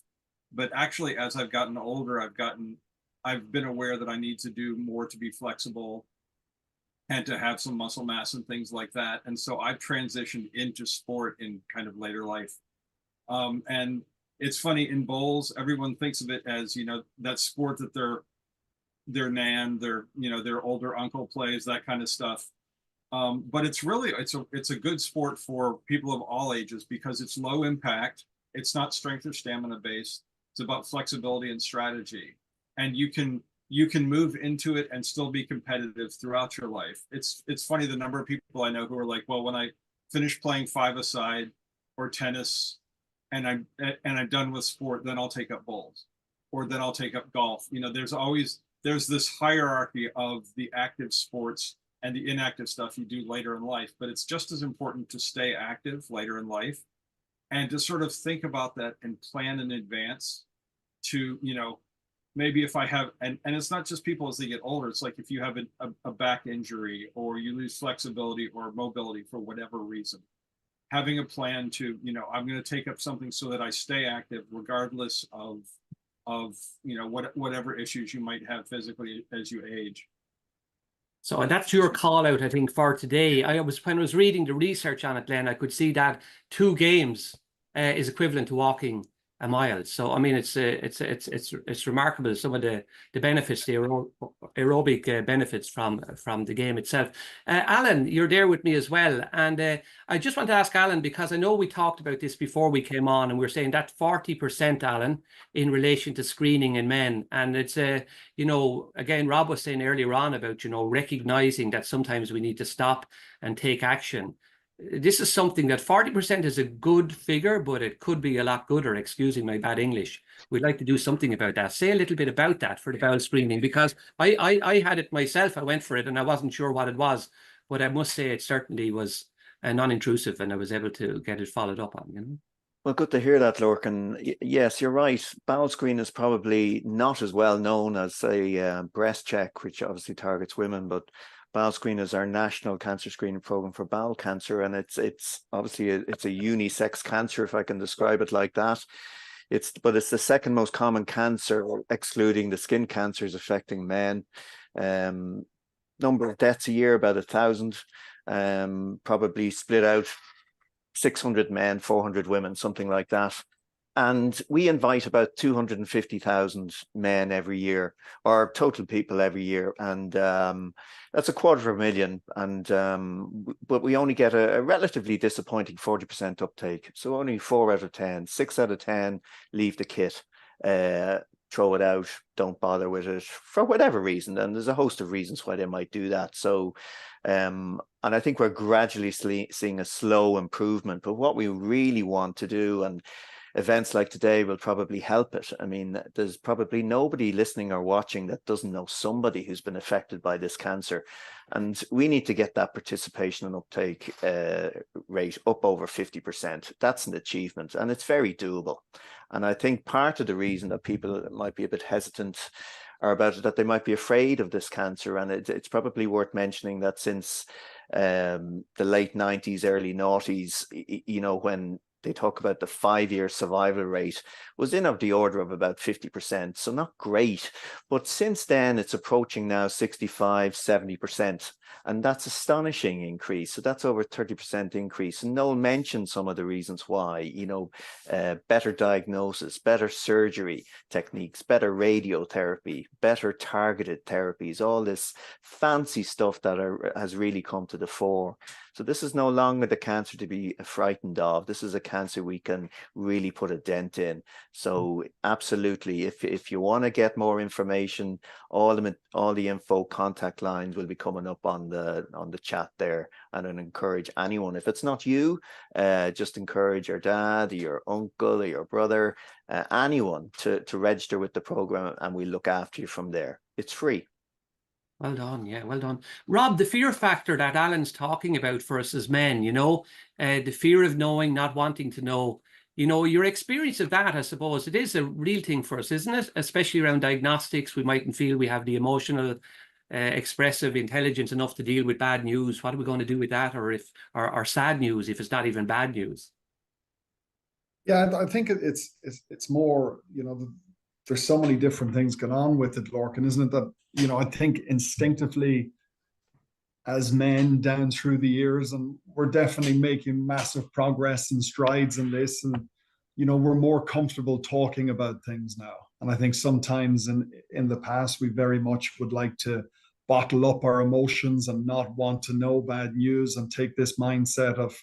Speaker 7: But actually, as I've gotten older, I've been aware that I need to do more to be flexible and to have some muscle mass and things like that. And so I've transitioned into sport in kind of later life. And it's funny, in bowls, everyone thinks of it as, that sport that their nan, their older uncle plays, that kind of stuff. But it's really, it's a good sport for people of all ages because it's low impact. It's not strength or stamina based. It's about flexibility and strategy. And you can move into it and still be competitive throughout your life. It's funny the number of people I know who are like, well, when I finish playing 5-a-side or tennis and I'm done with sport, then I'll take up bowls, or then I'll take up golf. There's this hierarchy of the active sports and the inactive stuff you do later in life, but it's just as important to stay active later in life and to sort of think about that and plan in advance to, maybe if I have, and it's not just people as they get older, it's like if you have a back injury or you lose flexibility or mobility for whatever reason, having a plan to, I'm going to take up something so that I stay active regardless of whatever issues you might have physically as you age.
Speaker 2: So that's your call out, I think, for today. When I was reading the research on it, Glenn, I could see that 2 games is equivalent to walking a mile. So I mean, it's remarkable, some of the benefits, the aerobic benefits from the game itself. Alan, you're there with me as well, and I just want to ask Alan, because I know we talked about this before we came on, and we were saying that 40%, Alan, in relation to screening in men, and it's again, Rob was saying earlier on about recognizing that sometimes we need to stop and take action. This is something that 40% is a good figure, but it could be a lot gooder, excusing my bad English. We'd like to do something about that. Say a little bit about that for the bowel screening, because I had it myself. I went for it and I wasn't sure what it was, but I must say it certainly was non-intrusive, and I was able to get it followed up on,
Speaker 8: Well, good to hear that, Lorcan. Yes, you're right. Bowel screen is probably not as well known as, say, breast check, which obviously targets women, but bowel screen is our national cancer screening program for bowel cancer, and it's obviously it's a unisex cancer, if I can describe it like that. But it's the second most common cancer, excluding the skin cancers affecting men. Number of deaths a year, about 1,000, probably split out 600 men, 400 women, something like that. And we invite about 250,000 men every year, or total people every year. And that's 250,000. And but we only get a relatively disappointing 40% uptake. So only 4 out of 10, 6 out of 10 leave the kit, throw it out, don't bother with it for whatever reason. And there's a host of reasons why they might do that. So, and I think we're gradually seeing a slow improvement. But what we really want to do, and events like today will probably help it. I mean, there's probably nobody listening or watching that doesn't know somebody who's been affected by this cancer. And we need to get that participation and uptake rate up over 50%. That's an achievement, and it's very doable. And I think part of the reason that people might be a bit hesitant are about it, that they might be afraid of this cancer. And it's probably worth mentioning that since the late 90s, early noughties, you know, when they talk about the 5-year survival rate was in of the order of about 50%. So not great, but since then it's approaching now 65, 70%. And that's astonishing increase. So that's over 30% increase. And Noel mentioned some of the reasons why, you know, better diagnosis, better surgery techniques, better radiotherapy, better targeted therapies, all this fancy stuff that has really come to the fore. So this is no longer the cancer to be frightened of. This is a cancer we can really put a dent in. So absolutely, if you want to get more information, all the info contact lines will be coming up on the chat there. And I'd encourage anyone, if it's not you, just encourage your dad, or your uncle, or your brother, anyone to register with the program, and we'll look after you from there. It's free.
Speaker 2: Well done, yeah, well done. Rob, the fear factor that Alan's talking about for us as men, you know, the fear of knowing, not wanting to know, you know, your experience of that, I suppose, it is a real thing for us, isn't it? Especially around diagnostics, we mightn't feel we have the emotional, expressive intelligence enough to deal with bad news. What are we going to do with that? Or sad news, if it's not even bad news?
Speaker 5: Yeah, I think it's more, you know, there's so many different things going on with it, Lorcan, isn't it? That, you know, I think instinctively as men down through the years, and we're definitely making massive progress and strides in this, and, you know, we're more comfortable talking about things now. And I think sometimes in the past, we very much would like to bottle up our emotions and not want to know bad news and take this mindset of,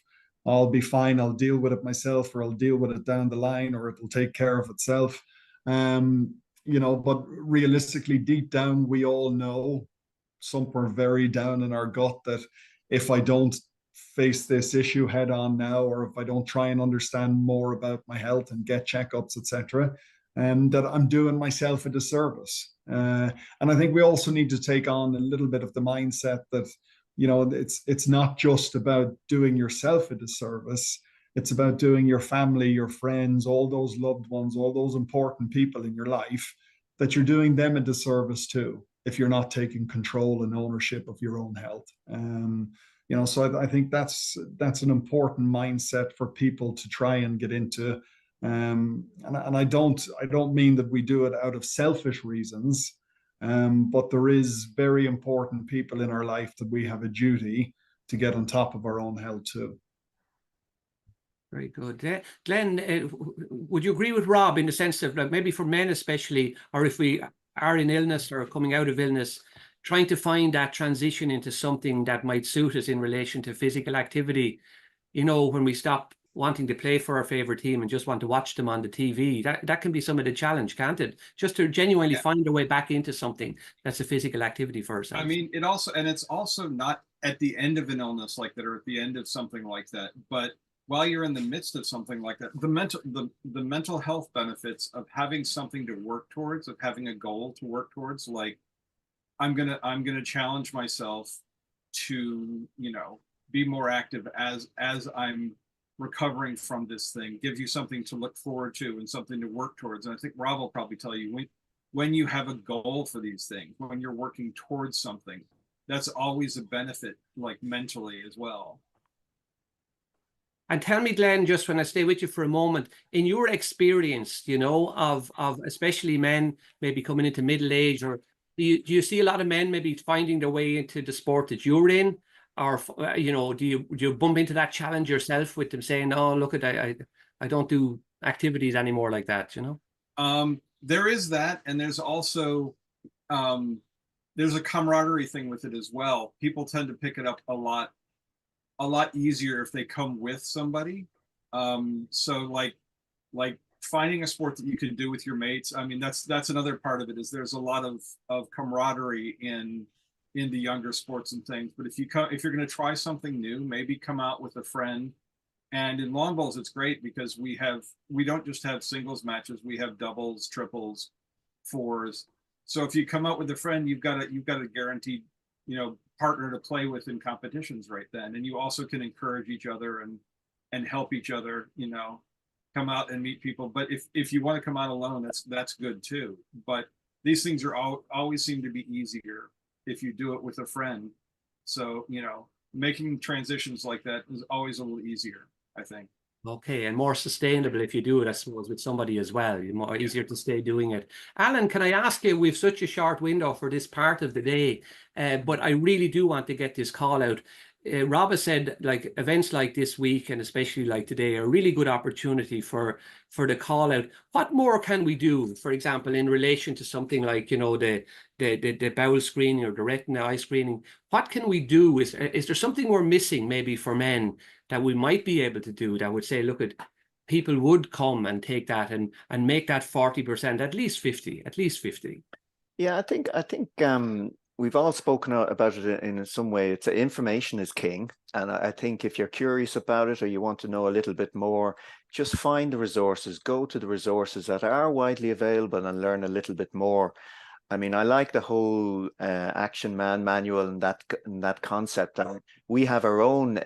Speaker 5: I'll be fine, I'll deal with it myself, or I'll deal with it down the line, or it'll take care of itself. You know, but realistically, deep down, we all know somewhere very down in our gut that if I don't face this issue head on now, or if I don't try and understand more about my health and get checkups, etc., that I'm doing myself a disservice. And I think we also need to take on a little bit of the mindset that, you know, it's not just about doing yourself a disservice. It's about doing your family, your friends, all those loved ones, all those important people in your life, that you're doing them a disservice too, if you're not taking control and ownership of your own health. You know, so I think that's an important mindset for people to try and get into. And I don't mean that we do it out of selfish reasons, but there is very important people in our life that we have a duty to get on top of our own health too.
Speaker 2: Very good. Glenn, would you agree with Rob in the sense of, like, maybe for men especially, or if we are in illness or coming out of illness, trying to find that transition into something that might suit us in relation to physical activity? You know, when we stop wanting to play for our favorite team and just want to watch them on the TV, that can be some of the challenge, can't it? Just to genuinely find a way back into something that's a physical activity for ourselves.
Speaker 7: I mean, it's also not at the end of an illness like that, or at the end of something like that, but while you're in the midst of something like that, the mental health benefits of having something to work towards, of having a goal to work towards, like I'm gonna challenge myself to, you know, be more active as I'm recovering from this thing, gives you something to look forward to and something to work towards. And I think Rob will probably tell you, when you have a goal for these things, when you're working towards something, that's always a benefit, like mentally as well.
Speaker 2: And tell me, Glenn, just when I stay with you for a moment, in your experience, you know, of especially men maybe coming into middle age, or do you see a lot of men maybe finding their way into the sport that you're in? Or, you know, do you bump into that challenge yourself with them saying, oh, look, I don't do activities anymore like that, you know?
Speaker 7: There is that. And there's also, there's a camaraderie thing with it as well. People tend to pick it up a lot easier if they come with somebody. So like finding a sport that you can do with your mates. I mean, that's another part of it, is there's a lot of camaraderie in the younger sports and things. But if you're going to try something new, maybe come out with a friend And in lawn bowls, it's great because we don't just have singles matches, we have doubles, triples, fours. So if you come out with a friend, you've got a guaranteed, partner to play with in competitions right then. And you also can encourage each other and help each other, come out and meet people. But if you want to come out alone, that's good too. But these things are always seem to be easier if you do it with a friend. So, making transitions like that is always a little easier, I think.
Speaker 2: Okay, and more sustainable if you do it, I suppose, with somebody as well. You're more easier to stay doing it. Alan, can I ask you, we've such a short window for this part of the day, but I really do want to get this call out. Rob has said, like, events like this week and especially like today are a really good opportunity for the call out. What more can we do, for example, in relation to something like, the bowel screening or the retina eye screening? What can we do? Is there something we're missing maybe for men that we might be able to do that would say, look, at people would come and take that and make that 40%, at least 50.
Speaker 8: Yeah, I think we've all spoken about it in some way. It's information is king, and I think if you're curious about it or you want to know a little bit more, just find the resources, go to the resources that are widely available and learn a little bit more. I mean, I like the whole Action Man manual and that concept. And we have our own,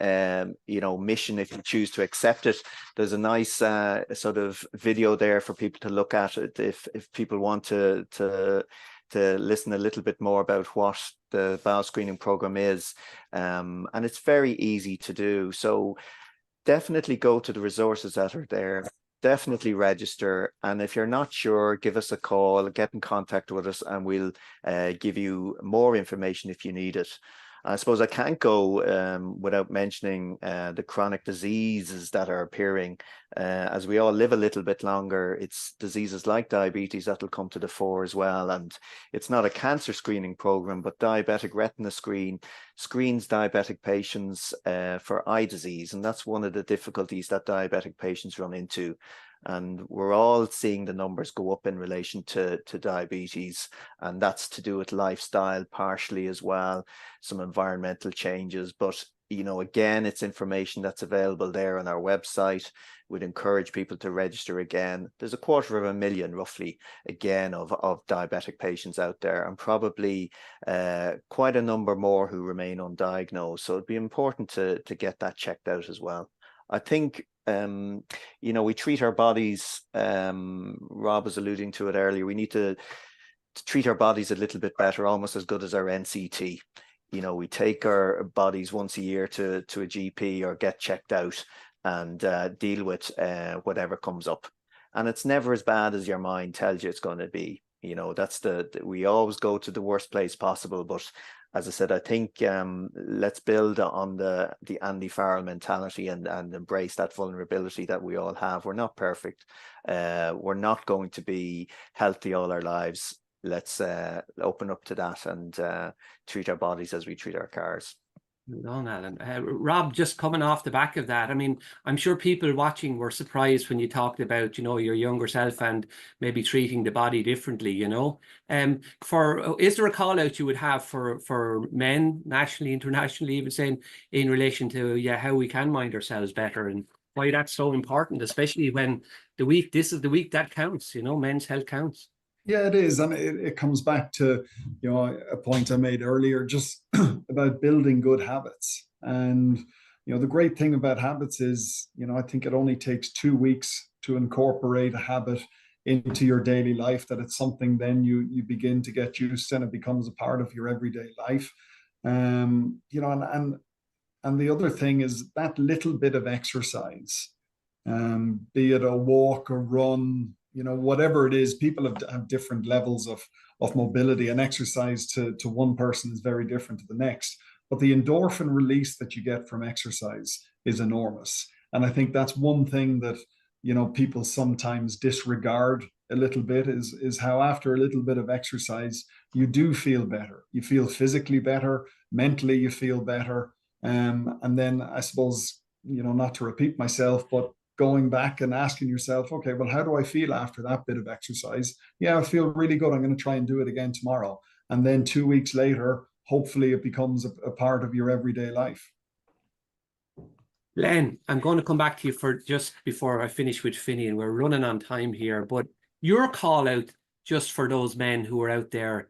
Speaker 8: mission if you choose to accept it. There's a nice sort of video there for people to look at it if people want to listen a little bit more about what the bowel screening program is. And it's very easy to do. So definitely go to the resources that are there. Definitely register, and if you're not sure, give us a call, get in contact with us, and we'll give you more information if you need it. I suppose I can't go without mentioning the chronic diseases that are appearing. As we all live a little bit longer, it's diseases like diabetes that will come to the fore as well. And it's not a cancer screening program, but diabetic retina screens diabetic patients for eye disease. And that's one of the difficulties that diabetic patients run into. And we're all seeing the numbers go up in relation to diabetes, and that's to do with lifestyle partially as well, some environmental changes. But again, it's information that's available there on our website. We'd encourage people to register again. There's 250,000 roughly again of diabetic patients out there, and probably quite a number more who remain undiagnosed. So it'd be important to get that checked out as well. I think we treat our bodies, Rob was alluding to it earlier, we need to treat our bodies a little bit better, almost as good as our NCT. We take our bodies once a year to a GP or get checked out and deal with whatever comes up. And it's never as bad as your mind tells you it's going to be. That's we always go to the worst place possible. But as I said, I think let's build on the Andy Farrell mentality and embrace that vulnerability that we all have. We're not perfect. We're not going to be healthy all our lives. Let's open up to that and treat our bodies as we treat our cars.
Speaker 2: Well done, Alan. Rob, just coming off the back of that, I mean, I'm sure people watching were surprised when you talked about, your younger self and maybe treating the body differently, is there a call out you would have for men nationally, internationally, even saying in relation to, how we can mind ourselves better and why that's so important, especially when this is the week that counts, men's health counts.
Speaker 5: Yeah, it is. And it comes back to, a point I made earlier, just about building good habits. And, the great thing about habits is, I think it only takes 2 weeks to incorporate a habit into your daily life, that it's something then you begin to get used to and it becomes a part of your everyday life. And the other thing is that little bit of exercise, be it a walk, a run, whatever it is, people have different levels of mobility, and exercise to one person is very different to the next. But the endorphin release that you get from exercise is enormous. And I think that's one thing that, people sometimes disregard a little bit is how after a little bit of exercise, you do feel better. You feel physically better, mentally you feel better. And then I suppose, not to repeat myself, but going back and asking yourself, okay, well, how do I feel after that bit of exercise? Yeah, I feel really good. I'm going to try and do it again tomorrow. And then 2 weeks later, hopefully it becomes a part of your everyday life.
Speaker 2: Len, I'm going to come back to you for just before I finish with Finney, and we're running on time here, but your call out just for those men who are out there,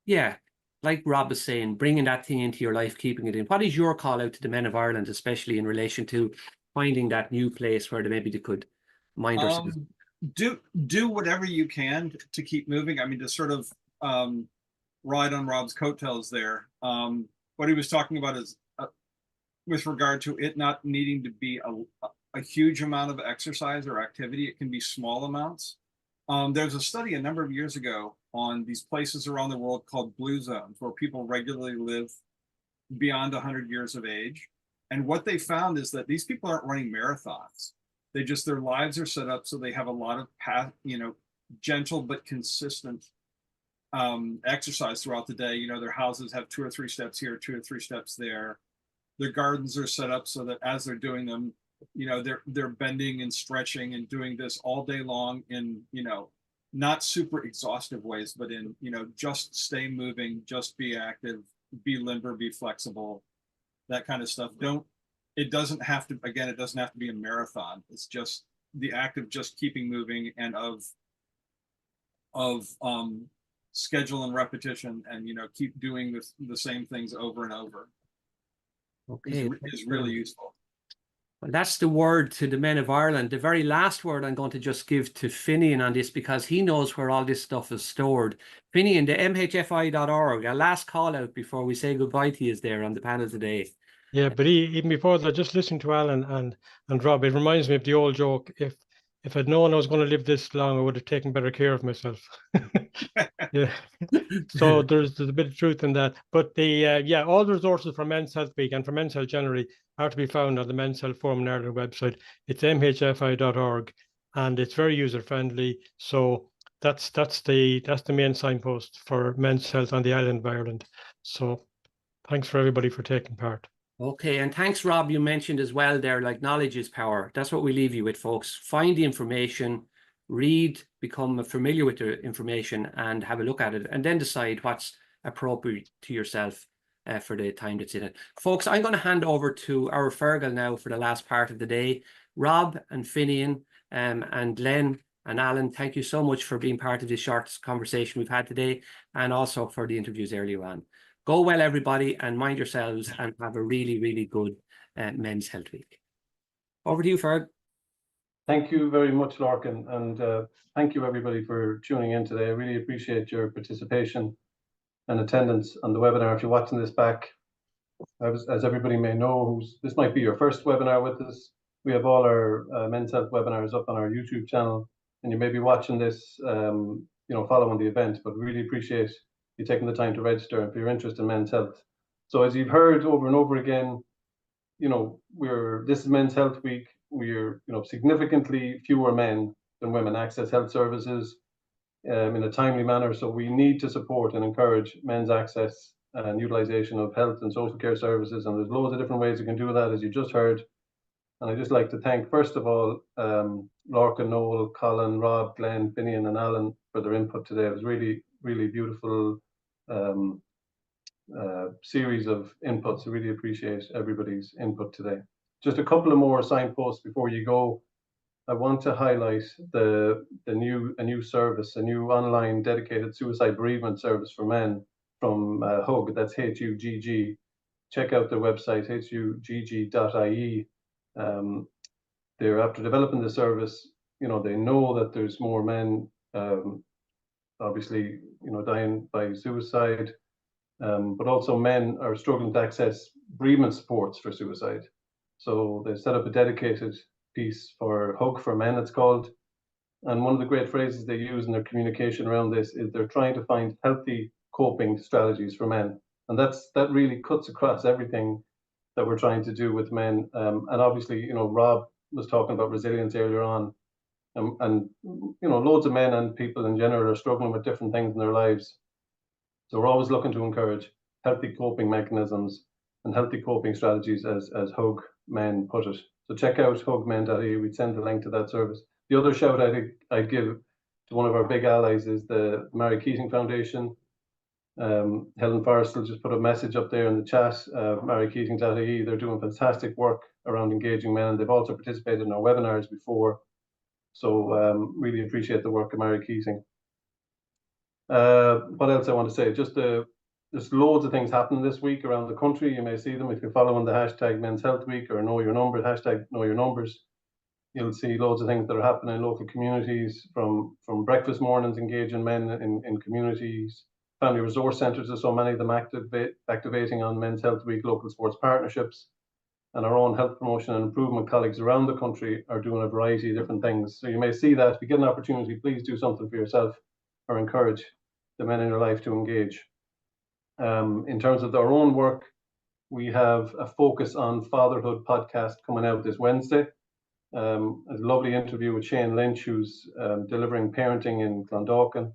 Speaker 2: yeah, like Rob was saying, bringing that thing into your life, keeping it in. What is your call out to the men of Ireland, especially in relation to finding that new place where maybe they could mind themselves?
Speaker 7: Do whatever you can to keep moving. I mean, to sort of ride on Rob's coattails there. What he was talking about is with regard to it not needing to be a huge amount of exercise or activity. It can be small amounts. There's a study a number of years ago on these places around the world called blue zones, where people regularly live beyond 100 years of age. And what they found is that these people aren't running marathons. Their lives are set up so they have a lot of gentle but consistent exercise throughout the day. Their houses have 2 or 3 steps here, 2 or 3 steps there. Their gardens are set up so that as they're doing them, they're bending and stretching and doing this all day long in, not super exhaustive ways, but in, just stay moving, just be active, be limber, be flexible, that kind of stuff. It doesn't have to be a marathon. It's just the act of just keeping moving and of schedule and repetition, and keep doing the same things over and over.
Speaker 2: Okay,
Speaker 7: is really useful.
Speaker 2: Well, that's the word to the men of Ireland. The very last word I'm going to just give to Finian on this, because he knows where all this stuff is stored. Finian, the mhfi.org, a last call out before we say goodbye to you is there on the panel today.
Speaker 6: Yeah, but even before that, just listening to Alan and Rob, it reminds me of the old joke. If I'd known I was going to live this long, I would have taken better care of myself. Yeah. So there's a bit of truth in that. But all the resources for Men's Health Week and for Men's Health generally are to be found on the Men's Health Forum in Ireland website. It's mhfi.org, and it's very user friendly. So that's the main signpost for men's health on the island of Ireland. So thanks for everybody for taking part.
Speaker 2: Okay, and thanks, Rob. You mentioned as well there, like, knowledge is power. That's what we leave you with, folks. Find the information, read, become familiar with the information, and have a look at it, and then decide what's appropriate to yourself for the time that's in it. Folks, I'm going to hand over to our Fergal now for the last part of the day. Rob and Finian and Len and Alan, thank you so much for being part of this short conversation we've had today, and also for the interviews earlier on. Go well, everybody, and mind yourselves, and have a really, really good Men's Health Week. Over to you, Ferg.
Speaker 9: Thank you very much, Lorcan, and thank you, everybody, for tuning in today. I really appreciate your participation and attendance on the webinar. If you're watching this back, as everybody may know, this might be your first webinar with us, we have all our Men's Health webinars up on our YouTube channel, and you may be watching this, following the event, but really appreciate you taking the time to register and for your interest in men's health. So as you've heard over and over again, this is Men's Health Week. We're significantly fewer men than women access health services in a timely manner. So we need to support and encourage men's access and utilization of health and social care services. And there's loads of different ways you can do that, as you just heard. And I'd just like to thank, first of all, Lorcan, Noel, Colin, Rob, Glenn, Finian, and Alan for their input today. It was really, really beautiful series of inputs. I really appreciate everybody's input today. Just a couple of more signposts before you go. I want to highlight a new service, a new online dedicated suicide bereavement service for men from HUG. That's HUGG. Check out their website, hugg.ie. They're, after developing the service, they know that there's more men obviously dying by suicide, but also men are struggling to access bereavement supports for suicide. So they set up a dedicated piece for HUG for Men, it's called. And one of the great phrases they use in their communication around this is they're trying to find healthy coping strategies for men. And that really cuts across everything that we're trying to do with men. And obviously, Rob was talking about resilience earlier on. And loads of men and people in general are struggling with different things in their lives. So we're always looking to encourage healthy coping mechanisms and healthy coping strategies, as HUG Men put it. So check out hugmen.ie. We'd send the link to that service. The other shout I'd give to one of our big allies is the Mary Keating Foundation. Helen Forrest will just put a message up there in the chat. MaryKeating.ie, they're doing fantastic work around engaging men. They've also participated in our webinars before. So really appreciate the work of Mary Keating. What else I want to say? There's loads of things happening this week around the country. You may see them if you're following the hashtag Men's Health Week or Know Your Numbers, hashtag Know Your Numbers. You'll see loads of things that are happening in local communities, from breakfast mornings engaging men in communities, family resource centres. There's so many of them activating on Men's Health Week, local sports partnerships, and our own health promotion and improvement colleagues around the country are doing a variety of different things. So you may see that. If you get an opportunity, please do something for yourself or encourage the men in your life to engage. In terms of our own work, we have a Focus on Fatherhood podcast coming out this Wednesday. A lovely interview with Shane Lynch, who's delivering parenting in Clondalkin,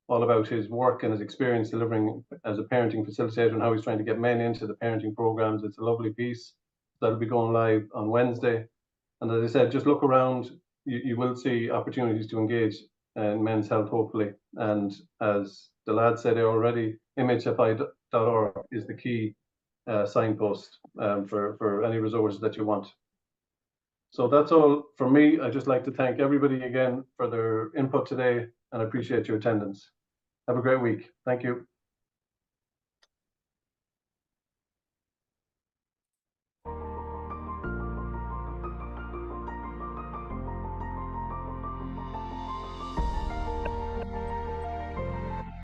Speaker 9: all about his work and his experience delivering as a parenting facilitator and how he's trying to get men into the parenting programs. It's a lovely piece. That'll be going live on Wednesday. And as I said, just look around. You will see opportunities to engage in men's health, hopefully. And as the lad said already, imagefI.org is the key signpost for any resources that you want. So that's all from me. I'd just like to thank everybody again for their input today and appreciate your attendance. Have a great week. Thank you.